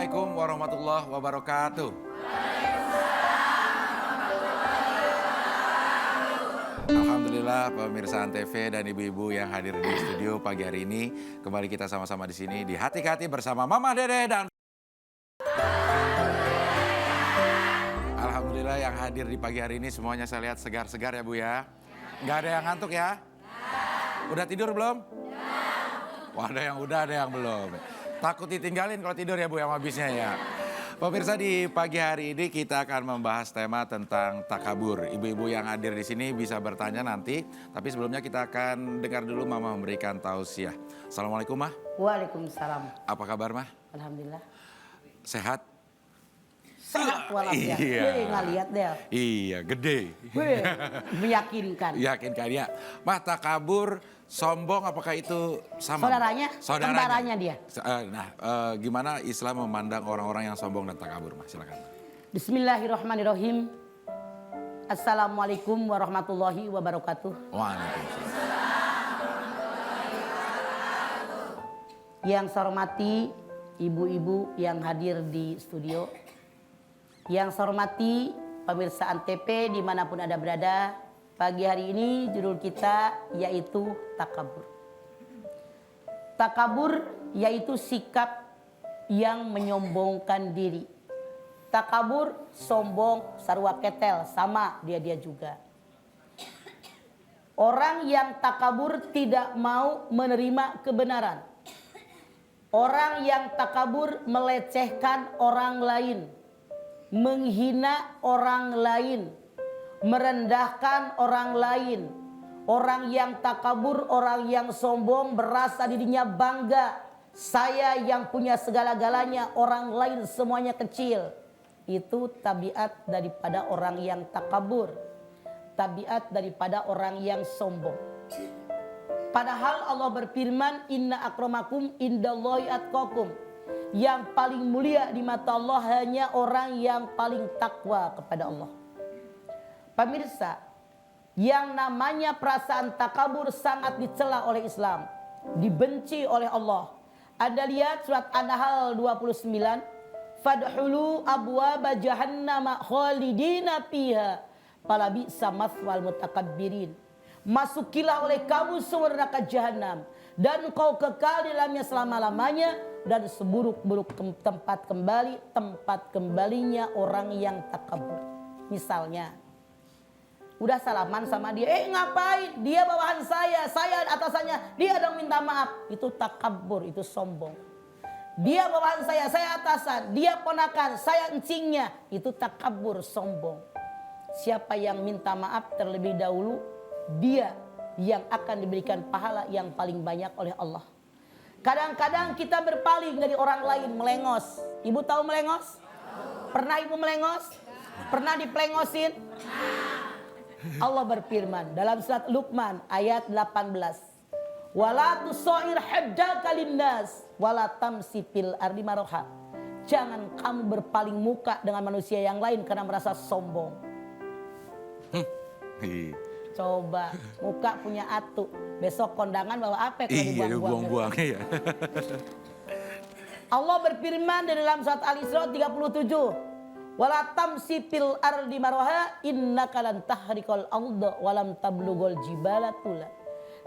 Assalamualaikum warahmatullahi wabarakatuh. Alhamdulillah pemirsa Antv dan ibu-ibu yang hadir di studio pagi hari ini. Kembali kita sama-sama di sini di Hati ke Hati bersama Mama Dede dan Alhamdulillah yang hadir di pagi hari ini semuanya saya lihat segar-segar ya Bu ya. Nggak ada yang ngantuk ya? Udah tidur belum? Wah, ada yang udah, ada yang belum. Takut ditinggalin kalau tidur ya Bu yang habisnya ya. Pemirsa, di pagi hari ini kita akan membahas tema tentang takabur. Ibu-ibu yang hadir di sini bisa bertanya nanti, tapi sebelumnya kita akan dengar dulu Mama memberikan tausiah. Assalamualaikum Mah. Waalaikumsalam. Apa kabar Mah? Alhamdulillah. Sehat? Sehat walafiat. Iya. Nggak lihat deh. Iya, gede. Meyakinkan. Yakinkan ya. Mah, takabur, sombong apakah itu sama? Saudaranya? Kembarannya dia. Gimana Islam memandang orang-orang yang sombong dan takabur Mah? Silakan. Bismillahirrahmanirrahim. Assalamualaikum warahmatullahi wabarakatuh. Waalaikumsalam. Yang saya hormati ibu-ibu yang hadir di studio. Yang saya hormati pemirsa Antv dimanapun Anda berada. Pagi hari ini judul kita yaitu takabur. Takabur yaitu sikap yang menyombongkan diri. Takabur, sombong, sarwa ketel, sama dia juga. Orang yang takabur tidak mau menerima kebenaran. Orang yang takabur melecehkan orang lain. Menghina orang lain, merendahkan orang lain. Orang yang takabur, orang yang sombong berasa dirinya bangga. Saya yang punya segala-galanya, orang lain semuanya kecil. Itu tabiat daripada orang yang takabur. Tabiat daripada orang yang sombong. Padahal Allah berfirman, Inna akramakum indallahi atqakum. Yang paling mulia di mata Allah hanya orang yang paling takwa kepada Allah. Pemirsa, yang namanya perasaan takabur sangat dicela oleh Islam, dibenci oleh Allah. Anda lihat surat An-Nahl 29, fadkhulu abwaaba jahannama khalidina fiha falabi'sa mathwal mutakabbirin. Masukilah oleh kamu sumur neraka jahanam dan engkau kekal di dalamnya selama-lamanya. Dan seburuk-buruk tempat kembalinya orang yang takabur. Misalnya, udah salaman sama dia, ngapain? Dia bawahan saya atasannya, dia dong minta maaf. Itu takabur, itu sombong. Dia bawahan saya atasan, dia ponakan, saya encingnya. Itu takabur, sombong. Siapa yang minta maaf terlebih dahulu, dia yang akan diberikan pahala yang paling banyak oleh Allah. Kadang-kadang kita berpaling dari orang lain, melengos. Ibu tahu melengos? Pernah ibu melengos? Pernah diplengosin? Allah berfirman dalam surat Luqman ayat 18. Wala tusair haddaka linnas wala tamsi fil ardi maraha. Jangan kamu berpaling muka dengan manusia yang lain karena merasa sombong. Coba muka punya atu, besok kondangan bawa apa kalau dibuang-buang. Iya. Allah berfirman di dalam surat Al-Isra 37, wala tamsi fil ardi maraha innaka lan tahriqal arda wa lam tablughul jibala tula.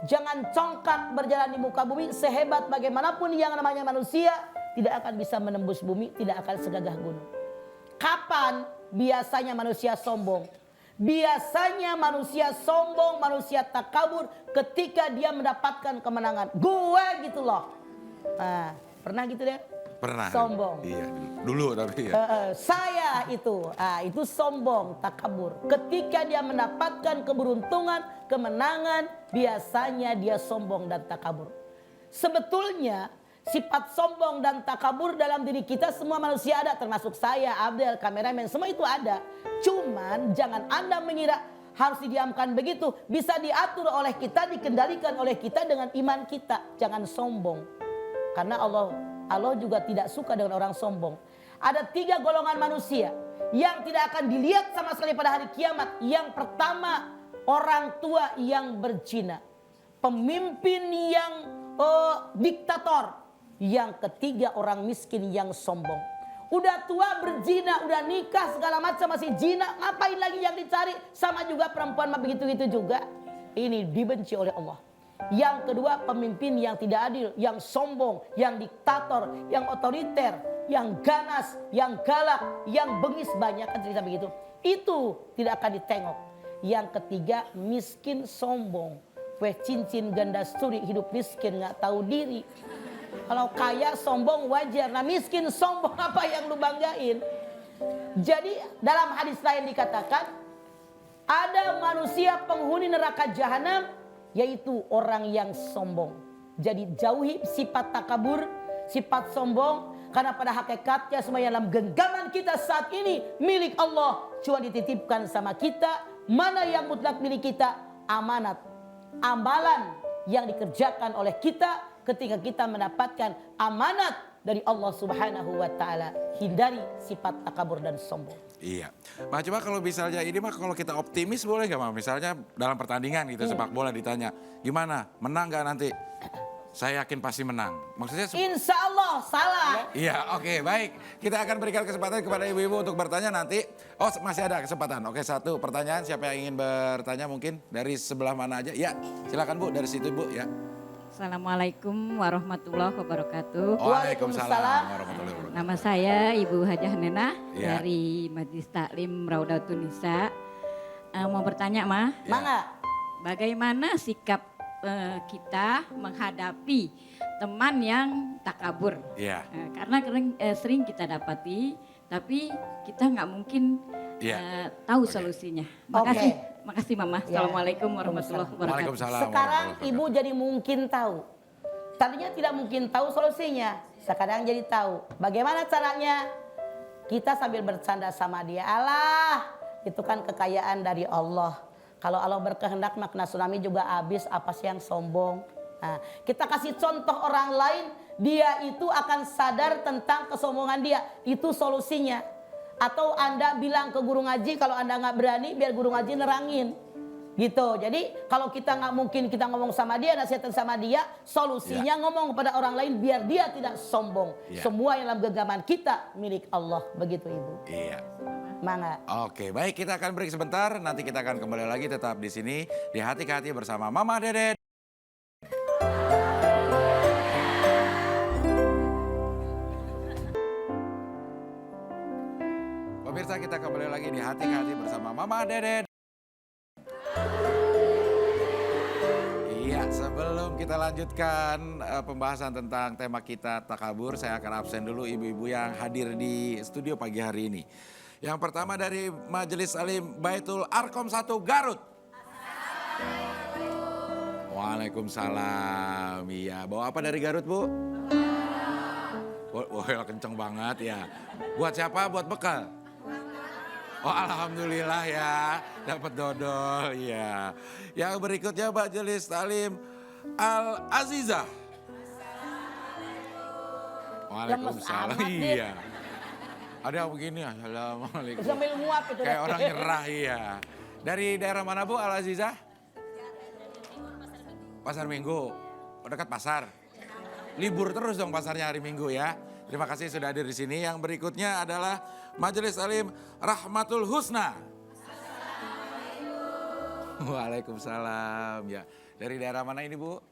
Jangan congkak berjalan di muka bumi, sehebat bagaimanapun yang namanya manusia tidak akan bisa menembus bumi, tidak akan segagah gunung. Kapan biasanya manusia sombong? Biasanya manusia sombong, manusia takabur ketika dia mendapatkan kemenangan. Gue gitu loh. Nah, pernah gitu deh? Pernah. Sombong. Iya, dulu tapi ya. Saya itu sombong, takabur. Ketika dia mendapatkan keberuntungan, kemenangan, biasanya dia sombong dan takabur. Sebetulnya sifat sombong dan takabur dalam diri kita semua manusia ada, termasuk saya, Abdel, kameramen, semua itu ada. Cuman jangan Anda mengira harus didiamkan begitu. Bisa diatur oleh kita, dikendalikan oleh kita dengan iman kita. Jangan sombong. Karena Allah juga tidak suka dengan orang sombong. Ada 3 golongan manusia yang tidak akan dilihat sama sekali pada hari kiamat. Yang pertama, orang tua yang berzina. Pemimpin yang diktator. Yang ketiga, orang miskin yang sombong. Udah tua berzina, udah nikah segala macam masih zina. Ngapain lagi yang dicari? Sama juga perempuan mah begitu-gitu juga. Ini dibenci oleh Allah. Yang kedua, pemimpin yang tidak adil, yang sombong, yang diktator, yang otoriter, yang ganas, yang galak, yang bengis, banyak kan cerita begitu. Itu tidak akan ditengok. Yang ketiga, miskin sombong. Kue cincin ganda suri, hidup miskin nggak tahu diri. Kalau kaya sombong wajar. Nah miskin sombong apa yang lu banggain? Jadi dalam hadis lain dikatakan ada manusia penghuni neraka jahanam, yaitu orang yang sombong. Jadi jauhi sifat takabur, sifat sombong. Karena pada hakikatnya semua yang dalam genggaman kita saat ini milik Allah. Cuma dititipkan sama kita. Mana yang mutlak milik kita? Amanat. Amalan yang dikerjakan oleh kita ketika kita mendapatkan amanat dari Allah Subhanahu wa taala. Hindari sifat takabur dan sombong. Iya. Mah coba kalau misalnya ini mah kalau kita optimis boleh nggak Mah? Misalnya dalam pertandingan gitu sepak bola ditanya, gimana? Menang nggak nanti? Saya yakin pasti menang. Maksudnya Insya Allah salah. iya, oke, baik. Kita akan berikan kesempatan kepada ibu-ibu untuk bertanya nanti. Oh, masih ada kesempatan. Oke, satu pertanyaan. Siapa yang ingin bertanya mungkin dari sebelah mana aja? Ya, silakan Bu, dari situ Bu ya. Assalamualaikum warahmatullahi wabarakatuh. Waalaikumsalam warahmatullahi wabarakatuh. Nama saya Ibu Hajah Nenah Ya. dari Majelis Taklim Raudatun Nisa. Mau bertanya, Mah, Mangga. bagaimana sikap kita menghadapi teman yang takabur? Iya. Karena sering kita dapati, tapi kita nggak mungkin Iya. tahu Oke. solusinya. Oke. Makasih Mama. Ya. Assalamualaikum warahmatullahi wabarakatuh. Waalaikumsalam. Sekarang warahmatullahi ibu wabarakatuh. jadi mungkin tahu. Tadinya tidak mungkin tahu solusinya. Sekarang jadi tahu. Bagaimana caranya? Kita sambil bercanda sama dia. Allah, itu kan kekayaan dari Allah. Kalau Allah berkehendak makna tsunami juga habis. Apa sih yang sombong? Nah, kita kasih contoh orang lain. Dia itu akan sadar tentang kesombongan dia. Itu solusinya. Atau Anda bilang ke guru ngaji, kalau Anda nggak berani, biar guru ngaji nerangin. Gitu. Jadi kalau kita nggak mungkin kita ngomong sama dia, nasihatin sama dia, solusinya ngomong kepada orang lain biar dia tidak sombong. Ya. Semua yang dalam genggaman kita milik Allah. Begitu Ibu. Iya. Mangga. Oke, baik, kita akan break sebentar. Nanti kita akan kembali lagi tetap di sini di Hati ke Hati bersama Mama Dede. Pemirsa, kita kembali lagi di Hati ke Hati bersama Mama Dede. Iya, sebelum kita lanjutkan pembahasan tentang tema kita takabur, saya akan absen dulu ibu-ibu yang hadir di studio pagi hari ini. Yang pertama dari Majelis Alim Baitul Arkom 1 Garut. Waalaikumsalam. Iya, bawa apa dari Garut, Bu? Wah, kenceng banget ya. Buat siapa? Buat bekal? Oh, alhamdulillah ya, dapat dodol ya. Yang berikutnya Majelis Talim Al Azizah. Waalaikumsalam. Lemes amat, Dit. Iya. Ada yang begini, assalamualaikum. Sambil nguap itu. Kayak orang nyerah, iya. Dari daerah mana Bu Al Azizah? Pasar Minggu. Oh, dekat pasar. Libur terus dong pasarnya hari Minggu ya. Terima kasih sudah hadir di sini. Yang berikutnya adalah Majelis Alim Rahmatul Husna. Waalaikumsalam. Ya, dari daerah mana ini Bu?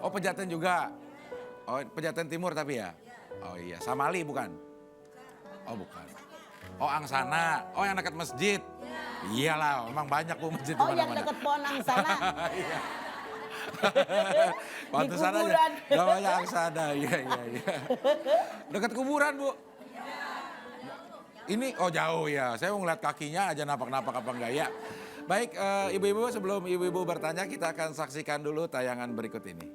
Oh, Pejaten juga. Oh, Pejaten Timur tapi ya. Oh iya, Samali bukan? Oh bukan. Oh Angsana. Oh yang dekat masjid. Iyalah, memang banyak Bu masjid di Oh yang mana-mana. dekat Ponang sana. Iya. Pantesan aja kuburan. namanya Angsana. Iya. Dekat kuburan Bu. Ini oh jauh ya. Saya mau ngeliat kakinya aja napak-napak apa enggak ya. Baik ibu-ibu, sebelum ibu-ibu bertanya kita akan saksikan dulu tayangan berikut ini.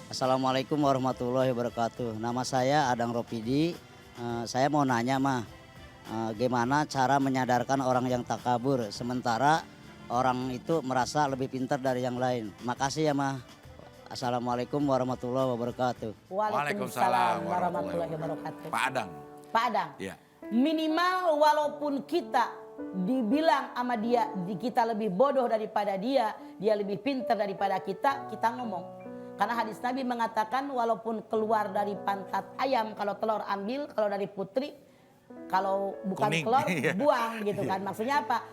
Assalamualaikum warahmatullahi wabarakatuh. Nama saya Adang Ropidi. Saya mau nanya Mah, gimana cara menyadarkan orang yang takabur sementara orang itu merasa lebih pintar dari yang lain. Makasih ya Mah. Assalamualaikum warahmatullahi wabarakatuh. Waalaikumsalam warahmatullahi wabarakatuh. Pak Adang. Pak Adang. Iya. Minimal walaupun kita dibilang sama dia, kita lebih bodoh daripada dia lebih pintar daripada kita ngomong. Karena hadis Nabi mengatakan walaupun keluar dari pantat ayam, kalau telur ambil, kalau dari putri, kalau bukan Kuning. telur Iya. buang gitu kan. Maksudnya apa?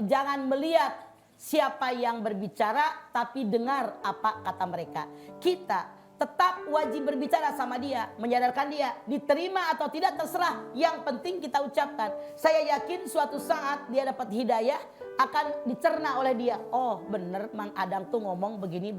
Jangan melihat siapa yang berbicara, tapi dengar apa kata mereka. Kita tetap wajib berbicara sama dia, menyadarkan dia, diterima atau tidak terserah. Yang penting kita ucapkan. Saya yakin suatu saat dia dapat hidayah, akan dicerna oleh dia. Oh bener Mang Adang tuh ngomong begini,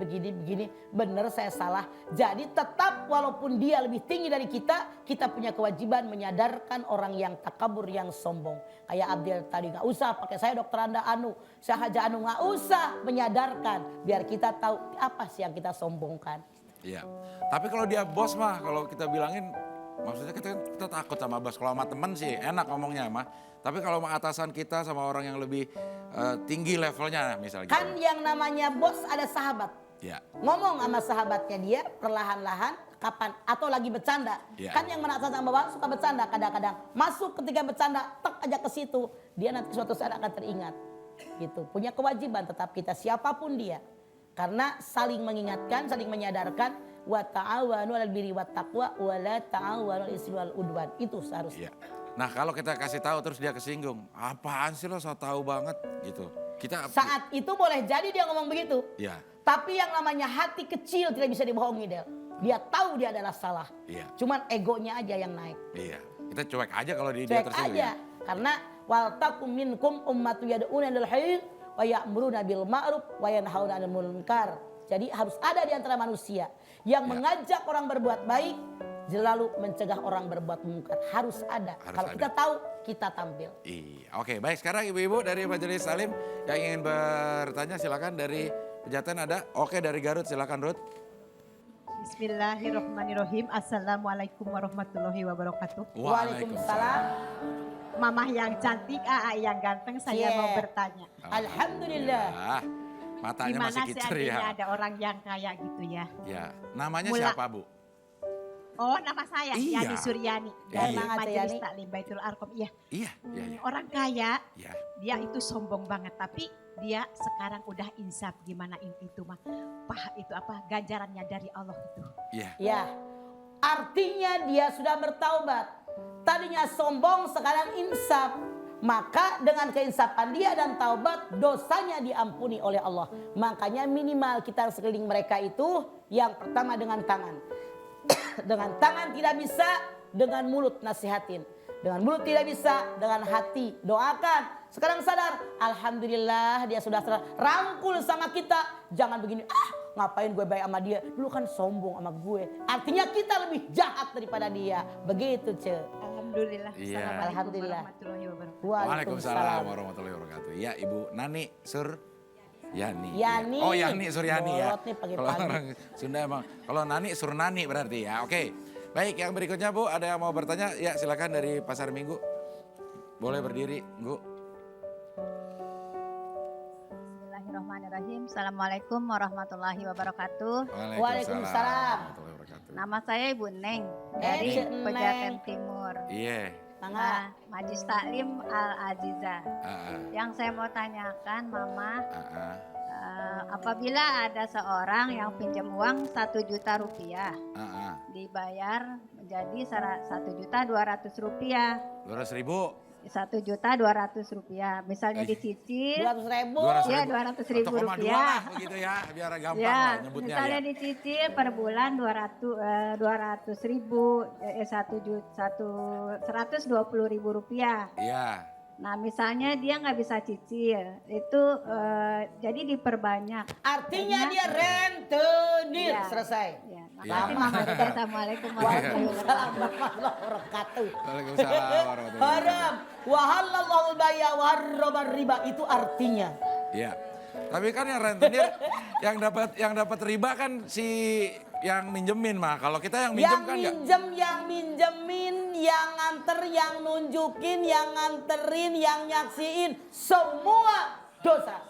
bener saya salah. Jadi tetap walaupun dia lebih tinggi dari kita punya kewajiban menyadarkan orang yang takabur, yang sombong. Kayak Abdel tadi, gak usah pakai saya Dokter Anda Anu, saya Haja Anu, gak usah menyadarkan. Biar kita tahu apa sih yang kita sombongkan. Iya. Tapi kalau dia bos mah, kalau kita bilangin, maksudnya kita takut sama bos. Kalau sama teman sih enak ngomongnya mah. Tapi kalau sama atasan kita sama orang yang lebih tinggi levelnya misalnya. Kan gitu. yang namanya bos ada sahabat. Iya. Ngomong sama sahabatnya dia perlahan-lahan kapan atau lagi bercanda. Ya. Kan yang merasa sama bapak suka bercanda kadang-kadang. Masuk ketika bercanda tek aja ke situ, dia nanti suatu saat akan teringat. Gitu. Punya kewajiban tetap kita siapapun dia. Karena saling mengingatkan, saling menyadarkan, wa ta'awanu 'alal birri wat taqwa wa la ta'awanu 'alal ismi wal udwan. Itu seharusnya. Iya. Nah, kalau kita kasih tahu terus dia kesinggung, apaan sih lo so tahu banget gitu. Kita Saat itu boleh jadi dia ngomong begitu. Iya. Tapi yang namanya hati kecil tidak bisa dibohongi, Del. Dia tahu dia adalah salah. Iya. Cuman egonya aja yang naik. Iya. Kita cuek aja kalau dia Cuek tersinggung. aja. Ya. Karena wal takum minkum ummatu yad'una ilal khair wa ya'muruna bil ma'ruf wa yanhauna 'anil munkar. Jadi harus ada di antara manusia yang mengajak orang berbuat baik, selalu mencegah orang berbuat munkar. Harus ada. Harus Kalau ada. kita tahu, kita tampil. Iya. Oke, baik, sekarang ibu-ibu dari Majelis Salim yang ingin bertanya silakan. Dari Pejaten ada. Oke, dari Garut silakan Ruth. Bismillahirrahmanirrahim. Assalamualaikum warahmatullahi wabarakatuh. Waalaikumsalam. Mamah yang cantik, AA yang ganteng, saya Yeah. mau bertanya. Alhamdulillah. Ya, matanya Gimana masih kicir seandainya ya. ada orang yang kayak gitu ya? Ya, namanya Mula- siapa Bu? Oh, nama saya Iya. Yani Suryani Iya. dari Iya. Majelis Yani. Taklim Baitul Arqam. Iya, Iya, iya, iya. orang kaya Ya, dia itu sombong banget, tapi dia sekarang udah insaf. Gimana itu mah? Itu apa ganjarannya dari Allah itu? iya. Ya, artinya dia sudah bertaubat. Tadinya sombong, sekarang insaf. Maka dengan keinsafan dia dan taubat, dosanya diampuni oleh Allah. Makanya minimal kita sekeliling mereka itu yang pertama dengan tangan. Dengan tangan tidak bisa, dengan mulut nasihatin. Dengan mulut tidak bisa, dengan hati doakan. Sekarang sadar, alhamdulillah dia sudah sadar. Rangkul sama kita, jangan begini. Ngapain gue baik sama dia? Dulu kan sombong sama gue. Artinya kita lebih jahat daripada dia. Begitu, Ce. Alhamdulillah. Iya. Assalamualaikum Alhamdulillah. warahmatullahi wabarakatuh. Waalaikumsalam warahmatullahi wabarakatuh. Ya, Ibu Nani Yani. Yani. Oh, Yani Suryani ya. Bolot nih pagi-pagi. Kalau orang Sunda emang, kalau Nani Surnani berarti ya. Oke. Baik, yang berikutnya Bu, ada yang mau bertanya? Ya, silakan dari Pasar Minggu. Boleh berdiri, Bu. Bismillahirrahmanirrahim. Assalamualaikum warahmatullahi wabarakatuh. Waalaikumsalam. warahmatullahi wabarakatuh. Nama saya Ibu Neng dari Cik Neng. Pejaten Timur. Iya. Mangga. Nah, Majelis Taklim Al Aziza. Ah, Yang saya mau tanyakan, Mama, ah. apabila ada seorang yang pinjam uang 1 juta rupiah, Ah. dibayar menjadi 1.200.000 rupiah, 200.000. 1.200.000 rupiah, misalnya dicicil, 200.000. 200.000. ya 200.000 1,2 rupiah. lah begitu ya, biar gampang Ya, lah nyebutnya misalnya ya. dicicil per bulan 200.000, 120.000 rupiah. Iya. Nah, misalnya dia nggak bisa cicil, itu jadi diperbanyak. Artinya Artinya- dia rentenir. Ya. Selesai. Ya, Ya. makasih Mama. Assalamualaikum warahmatullahi wabarakatuh. Waalaikumsalam warahmatullahi wabarakatuh. Waalaikumsalam warahmatullahi wabarakatuh. Haram. Wahallallahu baya wa harraman riba. Itu artinya. Iya. Tapi kan yang rentenir yang dapat riba kan si yang minjemin mah. Kalau kita yang minjem Yang kan enggak. minjem, yang minjemin, yang nganter, yang nunjukin, yang nganterin, yang nyaksiin. Semua dosa.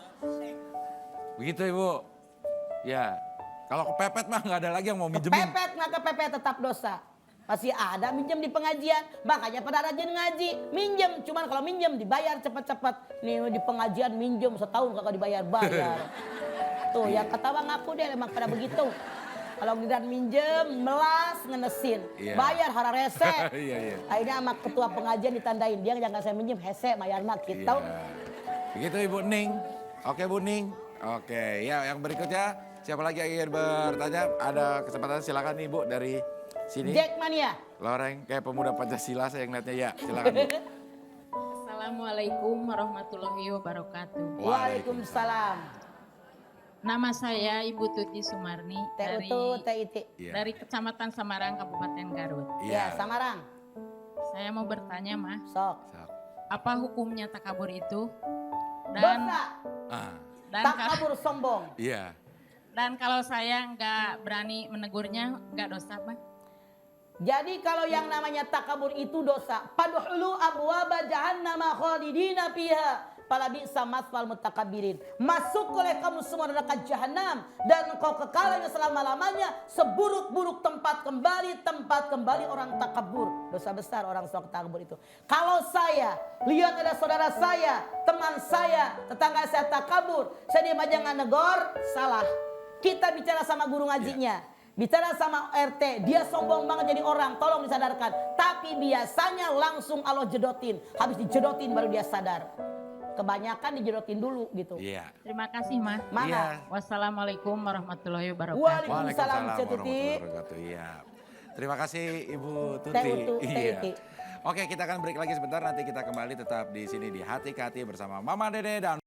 Begitu Ibu. Ya. Kalau kepepet mah nggak ada lagi yang mau minjemin. Kepepet nggak kepepet tetap dosa. Masih ada minjem di pengajian. Makanya pada rajin ngaji. Minjem. Cuman kalau minjem dibayar cepat-cepat. Nih di pengajian minjem setahun kagak dibayar-bayar. Tuh yang ketawa ngaku deh emang pada begitu. Kalau giliran minjem, melas, ngenesin. Iya. Bayar hara rese. Iya, iya. Akhirnya sama ketua pengajian ditandain. Dia jangan saya minjem, hese, bayarna gitu. Iya. Begitu Ibu Ning. Oke Bu Ning. Oke, ya yang berikutnya siapa lagi yang ingin bertanya? Ada kesempatan silakan nih Bu dari sini. Jack Mania. Loreng kayak pemuda Pancasila saya ngeliatnya ya. Silakan Bu. Assalamualaikum warahmatullahi wabarakatuh. Waalaikumsalam. Nama saya Ibu Tuti Sumarni dari TUT, TIT. Iya. dari Kecamatan Samarang, Kabupaten Garut. Ya, Iya. Samarang. Saya mau bertanya, Mah, Sok. Sok. apa hukumnya takabur itu? Dan Dosa. Ah, dan, Tak ka- kabur sombong. iya. dan kalau saya nggak berani menegurnya, nggak dosa, Mah? Jadi kalau yang namanya takabur itu dosa. Padhulu abwaba jahannama khalidina fiha. Fala bi'sa maswal mutakabbirin. Masuk oleh kamu semua neraka jahanam dan engkau kekalnya selama-lamanya seburuk-buruk tempat kembali orang takabur. Dosa besar orang suka takabur itu. Kalau saya lihat ada saudara saya, teman saya, tetangga saya takabur, saya diam aja nggak negor, salah. Kita bicara sama guru ngajinya. Bicara sama RT, dia sombong banget jadi orang, tolong disadarkan. Tapi biasanya langsung Allah jedotin, habis dijedotin baru dia sadar. Kebanyakan dijedotin dulu gitu. Iya. Terima kasih, Mah. Mana? Iya. Wassalamualaikum warahmatullahi wabarakatuh. Waalaikumsalam, Cik Tuti. warahmatullahi wabarakatuh. Iya. Terima kasih Ibu Tuti. TUT. Iya. Oke, kita akan break lagi sebentar. Nanti kita kembali tetap di sini di Hati ke Hati bersama Mama Dede dan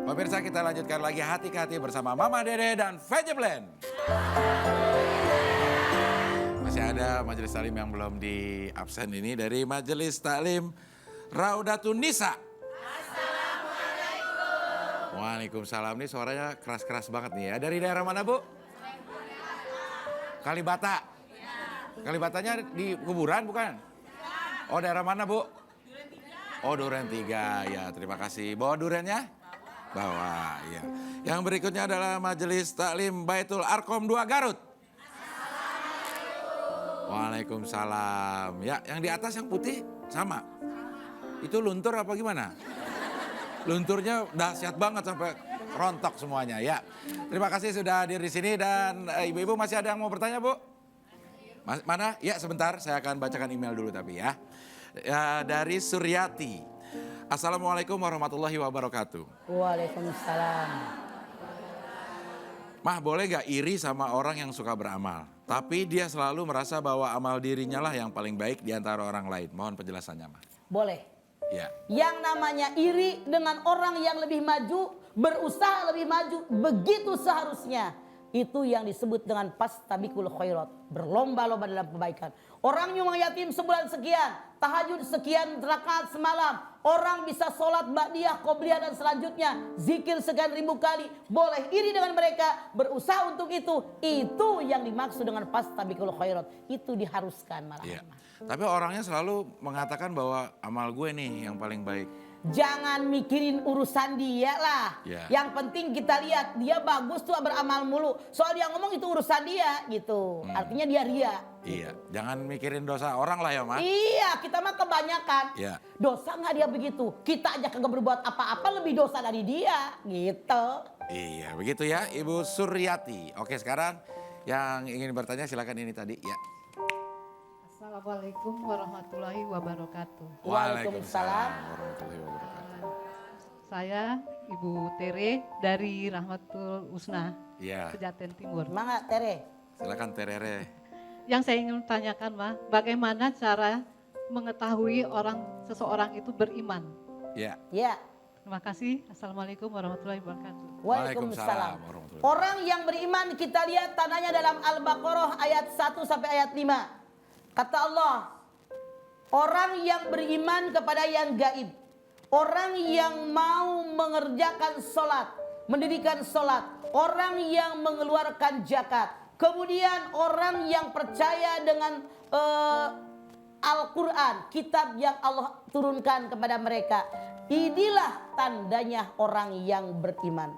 pemirsa, kita lanjutkan lagi Hati ke Hati bersama Mama Dede dan Veggie Blend. Masih ada majelis taklim yang belum di absen ini dari Majelis Taklim Raudatun Nisa. Assalamualaikum. Waalaikumsalam. Ini suaranya keras-keras banget nih ya. Dari daerah mana Bu? Kalibata. Kalibatanya di kuburan bukan? Oh daerah mana Bu? Oh Duren 3. Ya terima kasih. Bawa durennya? Bawa ya. Yang berikutnya adalah Majelis Taklim Baitul Arkom 2 Garut. Waalaikumsalam. Ya, yang di atas yang putih sama. Itu luntur apa gimana? Lunturnya dahsyat banget sampai rontok semuanya ya. Terima kasih sudah hadir di sini dan ibu-ibu masih ada yang mau bertanya Bu? Mana? Ya sebentar saya akan bacakan email dulu tapi ya. Ya dari Suryati. Assalamualaikum warahmatullahi wabarakatuh. Waalaikumsalam. Mah boleh gak iri sama orang yang suka beramal? Tapi dia selalu merasa bahwa amal dirinya lah yang paling baik di antara orang lain. Mohon penjelasannya Mah. Boleh. Ya. Yang namanya iri dengan orang yang lebih maju, berusaha lebih maju, begitu seharusnya. Itu yang disebut dengan fastabiqul khairat, berlomba-lomba dalam kebaikan. Orang nyumbang yatim sebulan sekian, tahajud sekian rakaat semalam. Orang bisa sholat ba'diyah, qobliyah dan selanjutnya. Zikir sekian ribu kali. Boleh iri dengan mereka, berusaha untuk itu. Itu yang dimaksud dengan fastabiqul khairat. Itu diharuskan malah. Iya. Tapi orangnya selalu mengatakan bahwa amal gue nih yang paling baik. Jangan mikirin urusan dia lah. Ya. Yang penting kita lihat dia bagus tuh beramal mulu. Soal dia ngomong itu urusan dia gitu. Artinya dia ria. Iya. Jangan mikirin dosa orang lah ya Mah. Iya, kita mah kebanyakan. Iya. Dosa nggak dia begitu. Kita aja kagak berbuat apa-apa lebih dosa dari dia gitu. Iya, begitu ya Ibu Suryati. Oke, sekarang yang ingin bertanya silakan ini tadi ya. Assalamualaikum warahmatullahi wabarakatuh. Waalaikumsalam. warahmatullahi wabarakatuh. Saya Ibu Tere dari Rahmatul Husna, Iya, Pejaten Timur. Semangat Tere. silakan Terere. Yang saya ingin tanyakan, Ma, bagaimana cara mengetahui seseorang itu beriman? Ya. Ya. Terima kasih. Assalamualaikum warahmatullahi wabarakatuh. Waalaikumsalam. warahmatullahi wabarakatuh. Orang yang beriman kita lihat tandanya dalam Al-Baqarah ayat 1 sampai ayat 5. Kata Allah, orang yang beriman kepada yang gaib, orang yang mau mengerjakan sholat, mendirikan sholat, orang yang mengeluarkan zakat, kemudian orang yang percaya dengan Al-Quran, kitab yang Allah turunkan kepada mereka. Inilah tandanya orang yang beriman.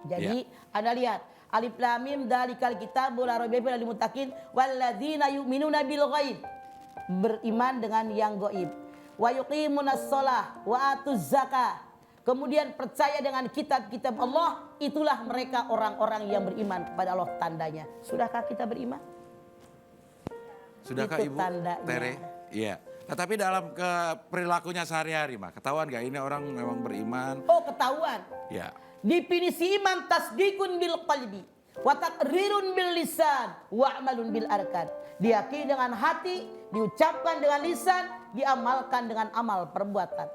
Jadi Anda lihat, Alif Lam Mim dzalikal kitabul la raiba fihi lil muttaqin walladzina yu'minuna bil ghaib. Beriman dengan yang gaib. Wa yuqimunas shalah wa atuz zakah. kemudian percaya dengan kitab-kitab Allah, itulah mereka orang-orang yang beriman kepada Allah tandanya. Sudahkah kita beriman? Sudahkah Itu Ibu tandanya. Tere? Iya. Nah, tapi dalam perilakunya sehari-hari mah, ketahuan gak ini orang memang beriman? Oh, ketahuan. Ya. Definisi iman tasdikun bil qalbi wa taqrirun bil lisan wa amalun bil arkan. Diyakini dengan hati, diucapkan dengan lisan, diamalkan dengan amal perbuatan.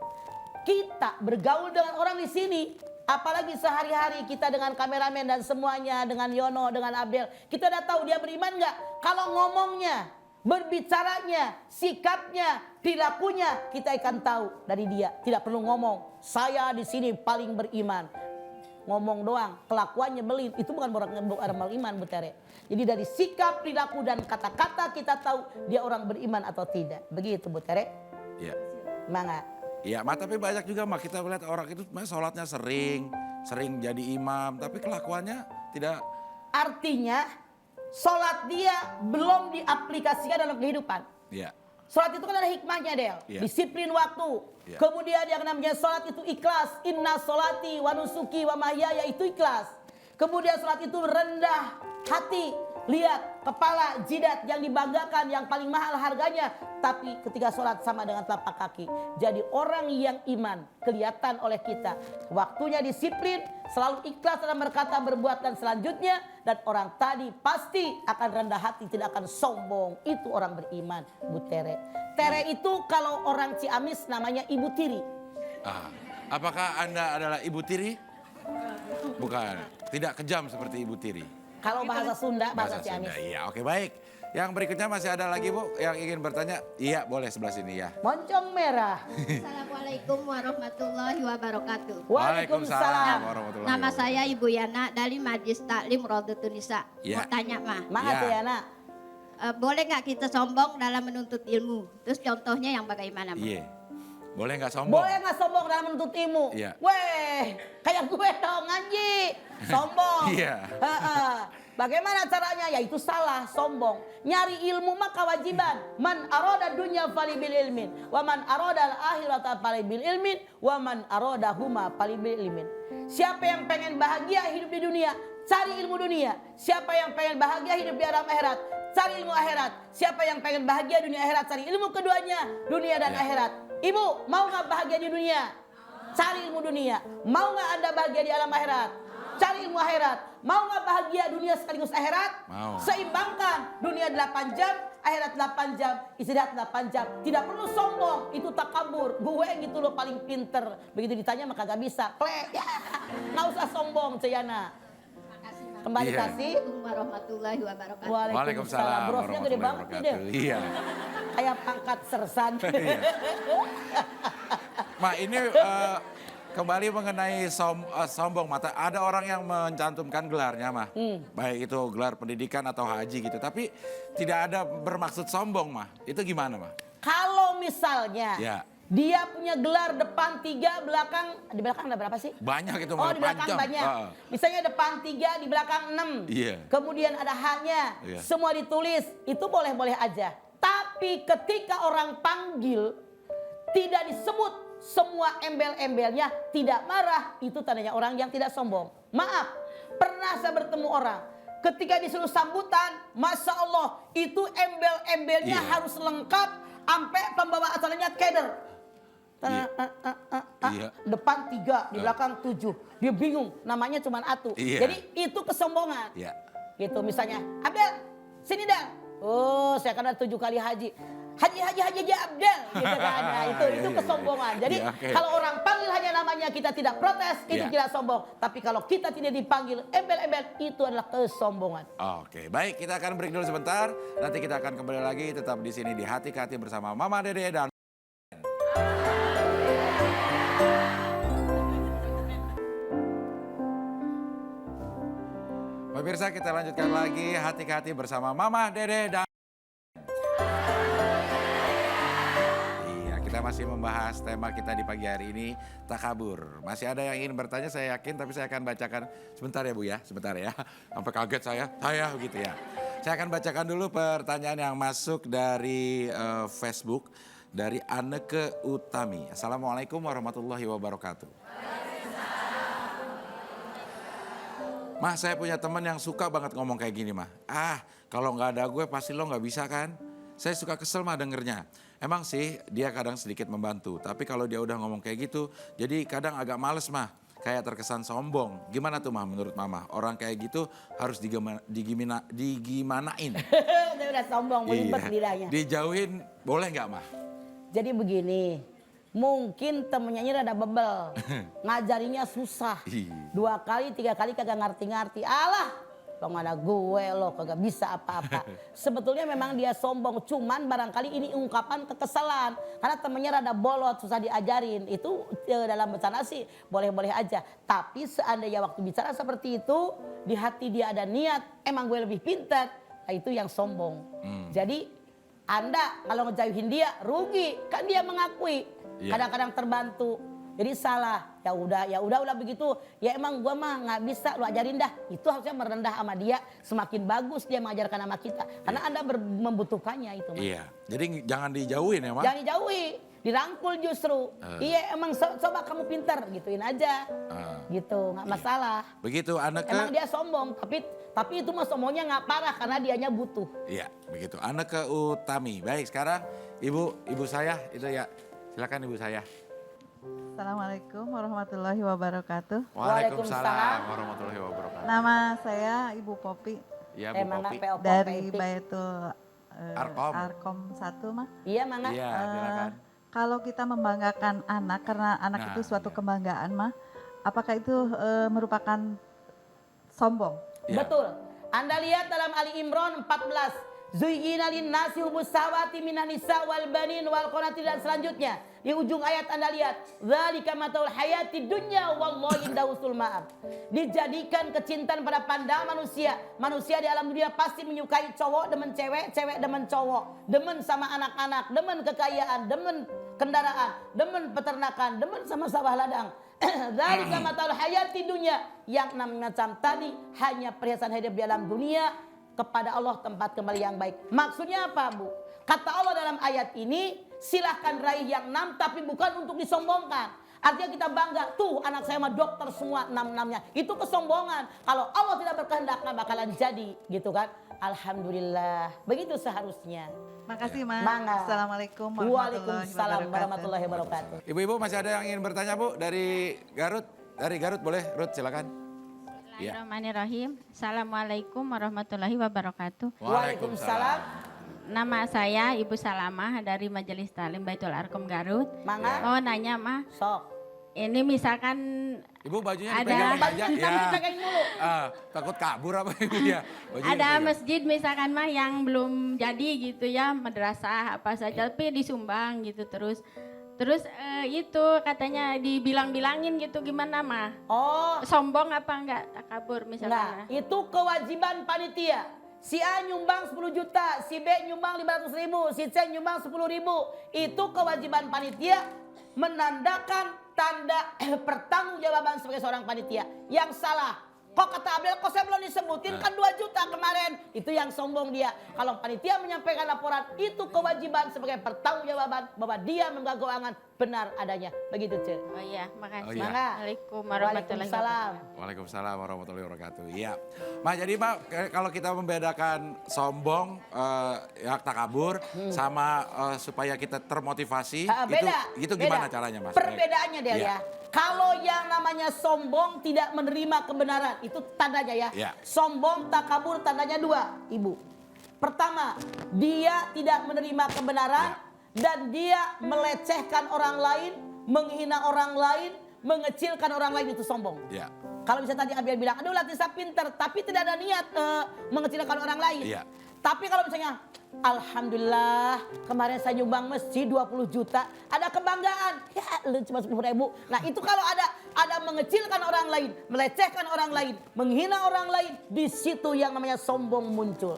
Kita bergaul dengan orang di sini, apalagi sehari-hari kita dengan kameramen dan semuanya, dengan Yono, dengan Abdel, kita udah tahu dia beriman nggak? Kalau ngomongnya, berbicaranya, sikapnya, perilakunya, kita akan tahu dari dia. Tidak perlu ngomong, saya di sini paling beriman. Ngomong doang, kelakuannya belin, itu bukan orang iman, Bu Tere. Jadi dari sikap, perilaku dan kata-kata kita tahu dia orang beriman atau tidak. Begitu Bu Tere. Iya. Mangga. Iya, tapi banyak juga mah kita melihat orang itu sholatnya sering jadi imam, tapi kelakuannya tidak. Artinya sholat dia belum diaplikasikan dalam kehidupan. Iya. Sholat itu kan ada hikmahnya, Del. Iya. Disiplin waktu. Iya. Kemudian Yang namanya sholat itu ikhlas. Inna sholati wa nusuki wa mahyaya, itu ikhlas. Kemudian sholat itu rendah hati. Lihat kepala, jidat yang dibanggakan, yang paling mahal harganya. Tapi ketika sholat sama dengan telapak kaki. Jadi orang yang iman kelihatan oleh kita. Waktunya disiplin, selalu ikhlas dalam berkata, berbuat dan selanjutnya. Dan orang tadi pasti akan rendah hati, tidak akan sombong. Itu orang beriman, Bu Tere. Tere itu kalau orang Ciamis namanya Ibu Tiri. Apakah Anda adalah Ibu Tiri? Bukan, tidak kejam seperti Ibu Tiri. Kalau bahasa Sunda, bahasa Ciamis. Sunda, iya, oke baik. Yang berikutnya masih ada lagi Bu yang ingin bertanya? Iya, boleh sebelah sini ya. Moncong merah. Assalamualaikum warahmatullahi wabarakatuh. Waalaikumsalam. warahmatullahi Nama wabarakatuh. saya Ibu Yana dari Majlis Taklim Rodatul Nisa. Ya. Mau tanya mah, Maaf Ya. ya, Nak. boleh nggak kita sombong dalam menuntut ilmu? Terus contohnya yang bagaimana? Mah? Iya. Boleh nggak sombong? Boleh nggak sombong dalam menuntut ilmu? Iya. Weh, kayak gue dong ngaji. Sombong. Iya. Bagaimana caranya? Ya itu salah, sombong. Nyari ilmu mah kewajiban. Man aroda dunya falibil ilmin. Wa man aroda al-akhirata falibil ilmin. Wa man aroda huma falibil ilmin. Siapa yang pengen bahagia hidup di dunia, cari ilmu dunia. Siapa yang pengen bahagia hidup di alam akhirat, cari ilmu akhirat. Siapa yang pengen bahagia dunia akhirat, cari ilmu keduanya, dunia dan akhirat. Ibu, mau nggak bahagia di dunia? Cari ilmu dunia. Mau nggak Anda bahagia di alam akhirat? Cari ilmu akhirat. Mau nggak bahagia dunia sekaligus akhirat? Mau. Seimbangkan. Dunia 8 jam, akhirat 8 jam, istirahat 8 jam. Tidak perlu sombong, itu takabur. Gue gitu loh paling pinter. Begitu ditanya maka gak bisa. Plek. Nggak usah sombong, Ceyana. Kembali Iya. kasih. Assalamualaikum warahmatullahi wabarakatuh. Waalaikumsalam. Brosnya gede banget nih deh. Iya. Kayak pangkat sersan. Ma, ini kembali mengenai sombong mata. Ada orang yang mencantumkan gelarnya mah. Baik itu gelar pendidikan atau haji gitu. Tapi tidak ada bermaksud sombong mah. Itu gimana mah? Kalau misalnya Ya. dia punya gelar depan 3, belakang, di belakang ada berapa sih? Banyak itu Oh mah, di belakang panjang. banyak. Misalnya depan 3, di belakang 6. Iya. Kemudian ada haknya. Iya. Semua ditulis. Itu boleh-boleh aja. Tapi ketika orang panggil tidak disebut semua embel-embelnya, tidak marah, itu tandanya orang yang tidak sombong. Maaf, pernah saya bertemu orang. Ketika disuruh sambutan, Masya Allah, itu embel-embelnya Iya. harus lengkap sampai pembawa acaranya keder. Iya. Iya. Depan 3, di belakang 7. Dia bingung, namanya cuma Atu. Iya. Jadi itu kesombongan. Ya. Gitu misalnya, Abdel, sini dah. Oh, saya kan ada 7 kali haji. Haji aja Abdel, gitu kan. Nah, itu kesombongan. Jadi Iya, oke. kalau orang panggil hanya namanya kita tidak protes, itu Iya. tidak sombong. Tapi kalau kita tidak dipanggil embel-embel, itu adalah kesombongan. Oke, baik, kita akan break dulu sebentar. Nanti kita akan kembali lagi tetap di sini di Hati ke Hati bersama Mama Dede dan pemirsa. Kita lanjutkan lagi Hati ke Hati bersama Mama Dede dan kita masih membahas tema kita di pagi hari ini, takabur. Masih ada yang ingin bertanya, saya yakin, tapi saya akan bacakan sebentar ya Bu ya, sebentar ya. Sampai kaget saya begitu ya. Saya akan bacakan dulu pertanyaan yang masuk dari Facebook, dari Anneke Utami. Assalamualaikum warahmatullahi wabarakatuh. Mah, saya punya teman yang suka banget ngomong kayak gini, mah. Kalau nggak ada gue pasti lo nggak bisa kan? Saya suka kesel mah dengernya. Emang sih dia kadang sedikit membantu, tapi kalau dia udah ngomong kayak gitu, jadi kadang agak males mah. Kayak terkesan sombong. Gimana tuh mah menurut mama? Orang kayak gitu harus digimanain? Dia udah sombong, melibet lidahnya. Dijauhin boleh nggak mah? Jadi begini, mungkin temennya ini rada bebel, ngajarinya susah. 2 kali, 3 kali kagak ngerti-ngerti. Alah, lo nggak ada gue, lo kagak bisa apa-apa. Sebetulnya memang dia sombong, cuman barangkali ini ungkapan kekesalan. Karena temennya rada bolot, susah diajarin. Itu dalam bercanda sih boleh-boleh aja. Tapi seandainya waktu bicara seperti itu, di hati dia ada niat, emang gue lebih pintar, nah itu yang sombong. Jadi Anda kalau ngejauhin dia rugi, kan dia mengakui. Kadang-kadang terbantu. Jadi salah. Ya udah begitu. Ya emang gua mah nggak bisa, lu ajarin dah. Itu harusnya merendah sama dia, semakin bagus dia mengajarkan sama kita. Karena Anda membutuhkannya itu. Iya. Jadi jangan dijauhin ya, Mah. Jangan dijauhi, dirangkul justru. Iya emang coba kamu pintar, gituin aja. Gitu, nggak masalah. Begitu anak Emang dia sombong, tapi itu mah sombongnya nggak parah karena dianya butuh. Iya, begitu. Anak ke Utami. Baik, sekarang ibu saya itu ya. Silakan ibu saya. Assalamualaikum warahmatullahi wabarakatuh. Waalaikumsalam warahmatullahi wabarakatuh. Nama saya Ibu Popi Iya, Bu Popi. dari Baitul Arkom 1 mah. Iya, Mangga. Iya, silakan. Kalau kita membanggakan anak karena anak itu suatu kebanggaan mah, apakah itu merupakan sombong? Iya. Betul. Anda lihat dalam Ali Imran 14. Zuyyina linnasi hubbus sawati minan nisa wal banin wal qanatir dan selanjutnya. Di ujung ayat Anda lihat, dzalika mataul hayati dunya wallahu indahu husnul ma'ab. Dijadikan kecintaan pada pandangan manusia. Manusia di alam dunia pasti menyukai cowok demen cewek, cewek demen cowok, demen sama anak-anak, demen kekayaan, demen kendaraan, demen peternakan, demen sama sawah ladang. Dzalika mataul hayati dunya, yang macam tadi hanya perhiasan hidup di alam dunia, kepada Allah tempat kembali yang baik. Maksudnya apa, Bu? Kata Allah dalam ayat ini, silahkan raih yang 6 tapi bukan untuk disombongkan. Artinya kita bangga, tuh anak saya mah dokter semua 6-6-nya. Itu kesombongan. Kalau Allah tidak berkehendak nggak bakalan jadi, gitu kan? Alhamdulillah. Begitu seharusnya. Makasih, Ma. Mangga. Assalamualaikum Waalaikumsalam warahmatullahi wabarakatuh. Ibu-ibu masih ada yang ingin bertanya, Bu? Dari Garut? Dari Garut boleh, Ruth silakan. Bismillahirrahmanirrahim. Assalamualaikum warahmatullahi wabarakatuh. Waalaikumsalam. Nama saya Ibu Salamah dari Majelis Talim Baitul Arkom Garut. Mangga. Mau nanya, Mah. Sok. Ini misalkan Ibu bajunya Ada. dipegang aja Bajunya ya. dipegang mulu. Takut kabur apa Ibu ya? Bajunya ada dipegang. masjid misalkan mah yang belum jadi gitu ya, madrasah apa saja, tapi disumbang gitu terus itu katanya dibilang-bilangin gitu, gimana mah? Oh, Sombong apa enggak, takabur misalkan? nah, itu kewajiban panitia. Si A nyumbang 10 juta, si B nyumbang 500 ribu, si C nyumbang 10 ribu. Itu kewajiban panitia menandakan tanda pertanggungjawaban sebagai seorang panitia. Yang salah, kok kata Abel, kok saya belum disebutin, kan 2 juta kemarin. Itu yang sombong dia. Kalau panitia menyampaikan laporan, itu kewajiban sebagai pertanggungjawaban bahwa dia mengganggu keuangan benar adanya. Begitu, Ce. Oh iya, makasih. Oh iya. Assalamualaikum warahmatullahi wabarakatuh. Waalaikumsalam warahmatullahi wabarakatuh. Iya. Ma, jadi Ma, kalau kita membedakan sombong, ya takabur, sama supaya kita termotivasi, Beda. itu beda. gimana caranya Mas? Perbedaannya Del Iya. ya. Kalau yang namanya sombong tidak menerima kebenaran, itu tandanya ya. Iya. Sombong, takabur tandanya 2, Ibu. Pertama, dia tidak menerima kebenaran dan dia melecehkan orang lain, menghina orang lain, mengecilkan orang lain, itu sombong. Iya. Kalau bisa tadi Abiel bilang, aduh Latisa pinter, tapi tidak ada niat mengecilkan orang lain. Iya. Tapi kalau misalnya, alhamdulillah kemarin saya nyumbang masjid 20 juta, ada kebanggaan. Ya lu cuma 10 ribu. Nah itu kalau ada mengecilkan orang lain, melecehkan orang lain, menghina orang lain, di situ yang namanya sombong muncul.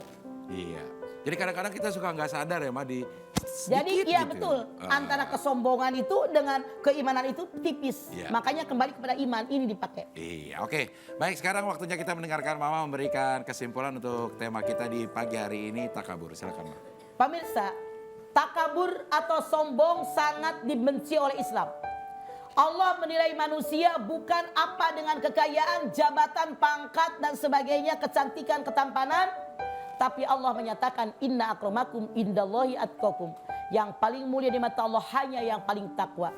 Iya. Jadi kadang-kadang kita suka nggak sadar ya Ma, Jadi sedikit iya gitu. betul, antara kesombongan itu dengan keimanan itu tipis. Iya. Makanya kembali kepada iman, ini dipakai. Iya, oke. Baik, sekarang waktunya kita mendengarkan Mama memberikan kesimpulan untuk tema kita di pagi hari ini, takabur. Silakan, Ma. Pemirsa, takabur atau sombong sangat dibenci oleh Islam. Allah menilai manusia bukan apa dengan kekayaan, jabatan, pangkat dan sebagainya, kecantikan, ketampanan. Tapi Allah menyatakan inna akramakum indallahi atqakum. Yang paling mulia di mata Allah hanya yang paling takwa.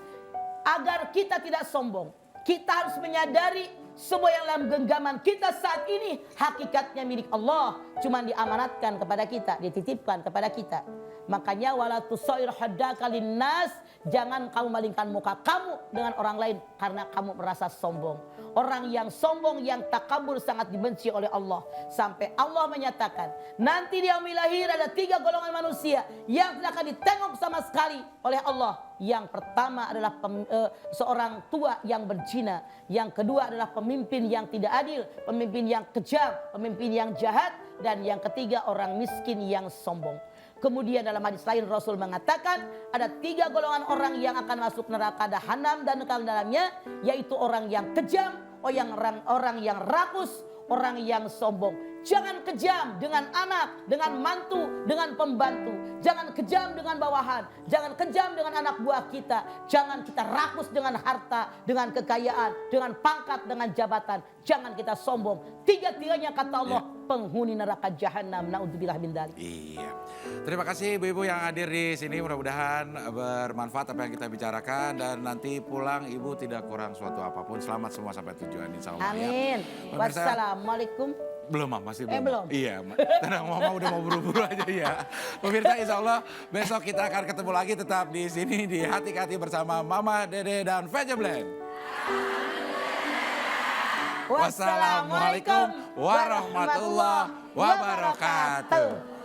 Agar kita tidak sombong, kita harus menyadari semua yang dalam genggaman kita saat ini hakikatnya milik Allah. Cuma diamanatkan kepada kita, dititipkan kepada kita. Makanya wala tusair haddaka linnas, jangan kamu malingkan muka kamu dengan orang lain karena kamu merasa sombong. Orang yang sombong, yang takabur sangat dibenci oleh Allah. Sampai Allah menyatakan nanti di yaumil akhir ada 3 golongan manusia yang tidak akan ditengok sama sekali oleh Allah. Yang pertama adalah seorang tua yang berzina. Yang kedua adalah pemimpin yang tidak adil, pemimpin yang kejam, pemimpin yang jahat. Dan yang ketiga orang miskin yang sombong. Kemudian dalam hadis lain Rasul mengatakan ada 3 golongan orang yang akan masuk neraka jahanam dan kekal dalamnya, yaitu orang yang kejam, orang yang rakus, orang yang sombong. Jangan kejam dengan anak, dengan mantu, dengan pembantu. Jangan kejam dengan bawahan. Jangan kejam dengan anak buah kita. Jangan kita rakus dengan harta, dengan kekayaan, dengan pangkat, dengan jabatan. Jangan kita sombong. 3-tiganya kata Allah penghuni neraka jahanam. Naudzubillah min dzalik. Iya. Terima kasih ibu-ibu yang hadir di sini. Mudah-mudahan bermanfaat apa yang kita bicarakan. Dan nanti pulang ibu tidak kurang suatu apapun. Selamat semua sampai tujuan insya Allah. Amin. Ya. Wassalamualaikum. Belum Mah, masih belum. Belum. Iya, tenang Mama udah mau buru-buru aja ya. Pemirsa insya Allah besok kita akan ketemu lagi tetap di sini di Hati-Hati bersama Mama, Dede dan Veja Blend. Wassalamualaikum warahmatullahi wabarakatuh.